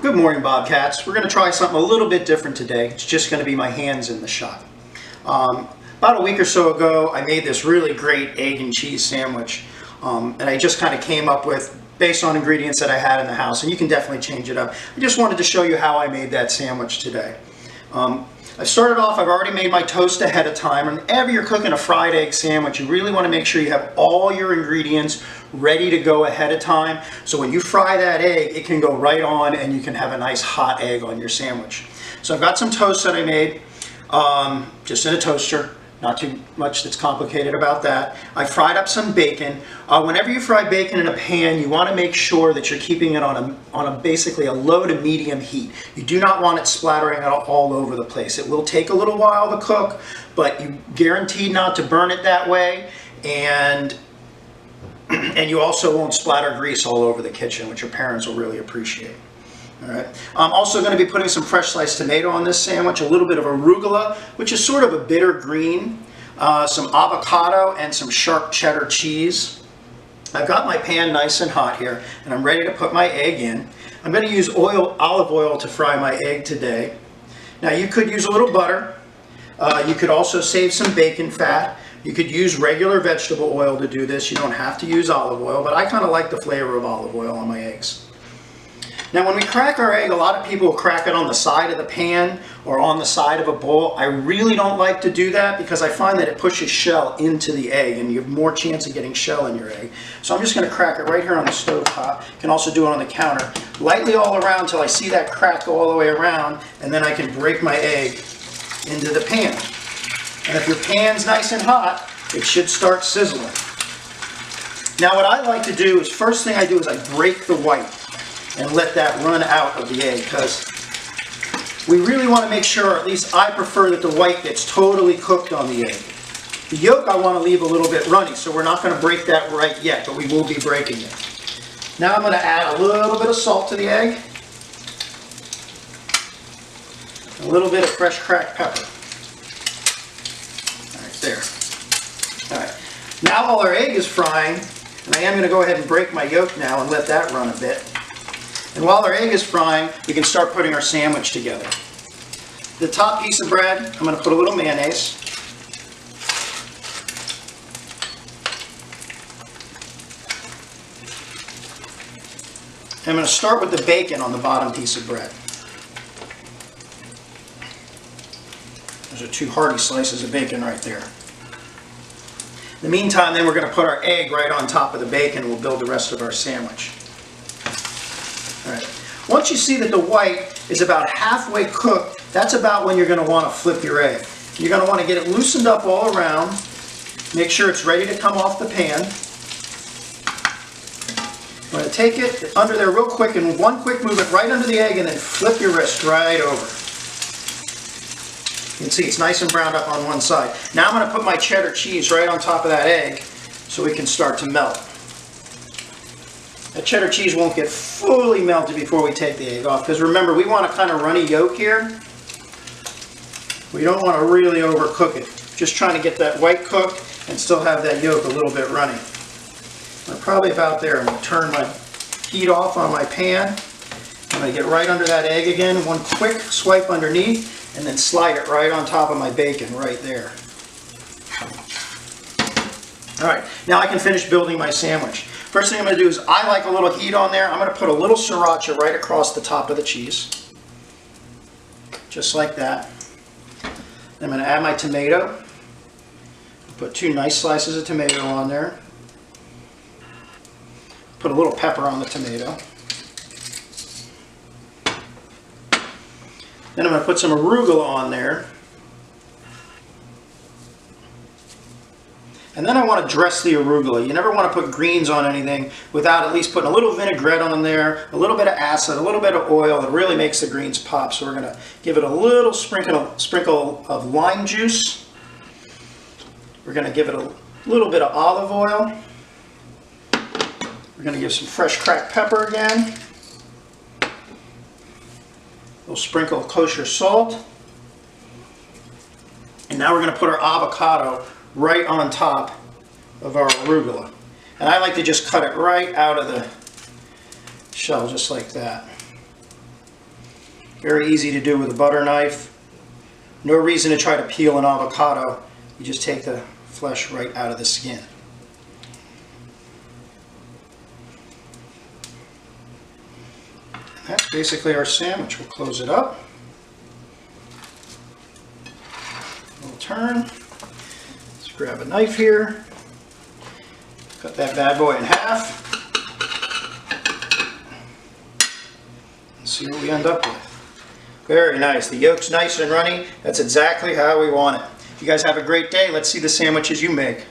Good morning, Bobcats. We're going to try something a little bit different today. It's just going to be my hands in the shot. About a week or so ago, I made this really great egg and cheese sandwich. And I just kind of came up with, based on ingredients that I had in the house, and you can definitely change it up. I just wanted to show you how I made that sandwich today. I started off, I've already made my toast ahead of time. Whenever you're cooking a fried egg sandwich, you really want to make sure you have all your ingredients ready to go ahead of time. So when you fry that egg, it can go right on and you can have a nice hot egg on your sandwich. So I've got some toast that I made just in a toaster. Not too much that's complicated about that. I fried up some bacon. Whenever you fry bacon in a pan, you want to make sure that you're keeping it on a basically a low to medium heat. You do not want it splattering all over the place. It will take a little while to cook, but you guarantee not to burn it that way, and you also won't splatter grease all over the kitchen, which your parents will really appreciate. All right. I'm also going to be putting some fresh sliced tomato on this sandwich, a little bit of arugula, which is sort of a bitter green, some avocado, and some sharp cheddar cheese. I've got my pan nice and hot here, and I'm ready to put my egg in. I'm going to use olive oil to fry my egg today. Now you could use a little butter. You could also save some bacon fat. You could use regular vegetable oil to do this. You don't have to use olive oil, but I kind of like the flavor of olive oil on my eggs. Now when we crack our egg, a lot of people will crack it on the side of the pan or on the side of a bowl. I really don't like to do that because I find that it pushes shell into the egg and you have more chance of getting shell in your egg. So I'm just going to crack it right here on the stove top. You can also do it on the counter. Lightly all around until I see that crack go all the way around, and then I can break my egg into the pan. And if your pan's nice and hot, it should start sizzling. Now what I like to do is, first thing I do is I break the white and let that run out of the egg, because we really want to make sure, or at least I prefer, that the white gets totally cooked on the egg. The yolk I want to leave a little bit runny, so we're not going to break that right yet, but we will be breaking it. Now I'm going to add a little bit of salt to the egg, a little bit of fresh cracked pepper. Right there. All right. Now while our egg is frying, and I am going to go ahead and break my yolk now and let that run a bit. And while our egg is frying, we can start putting our sandwich together. The top piece of bread, I'm going to put a little mayonnaise. I'm going to start with the bacon on the bottom piece of bread. Those are two hearty slices of bacon right there. In the meantime, then we're going to put our egg right on top of the bacon and we'll build the rest of our sandwich. All right. Once you see that the white is about halfway cooked, that's about when you're going to want to flip your egg. You're going to want to get it loosened up all around. Make sure it's ready to come off the pan. I'm going to take it under there real quick, and one quick movement right under the egg, and then flip your wrist right over. You can see it's nice and browned up on one side. Now I'm going to put my cheddar cheese right on top of that egg so we can start to melt. That cheddar cheese won't get fully melted before we take the egg off, because remember, we want a kind of runny yolk here. We don't want to really overcook it. Just trying to get that white cooked and still have that yolk a little bit runny. I'm probably about there. I'm going to turn my heat off on my pan. I'm going to get right under that egg again. One quick swipe underneath, and then slide it right on top of my bacon right there. All right, now I can finish building my sandwich. First thing I'm going to do is, I like a little heat on there. I'm going to put a little sriracha right across the top of the cheese. Just like that. I'm going to add my tomato. Put two nice slices of tomato on there. Put a little pepper on the tomato. Then I'm going to put some arugula on there. And then I want to dress the arugula. You never want to put greens on anything without at least putting a little vinaigrette on there, a little bit of acid, a little bit of oil. It really makes the greens pop. So we're going to give it a little sprinkle of lime juice. We're going to give it a little bit of olive oil. We're going to give some fresh cracked pepper again. A little sprinkle of kosher salt. And now we're going to put our avocado right on top of our arugula. And I like to just cut it right out of the shell, just like that. Very easy to do with a butter knife. No reason to try to peel an avocado. You just take the flesh right out of the skin. And that's basically our sandwich. We'll close it up. We'll turn. Let's grab a knife here. Cut that bad boy in half. And see what we end up with. Very nice. The yolk's nice and runny. That's exactly how we want it. You guys have a great day. Let's see the sandwiches you make.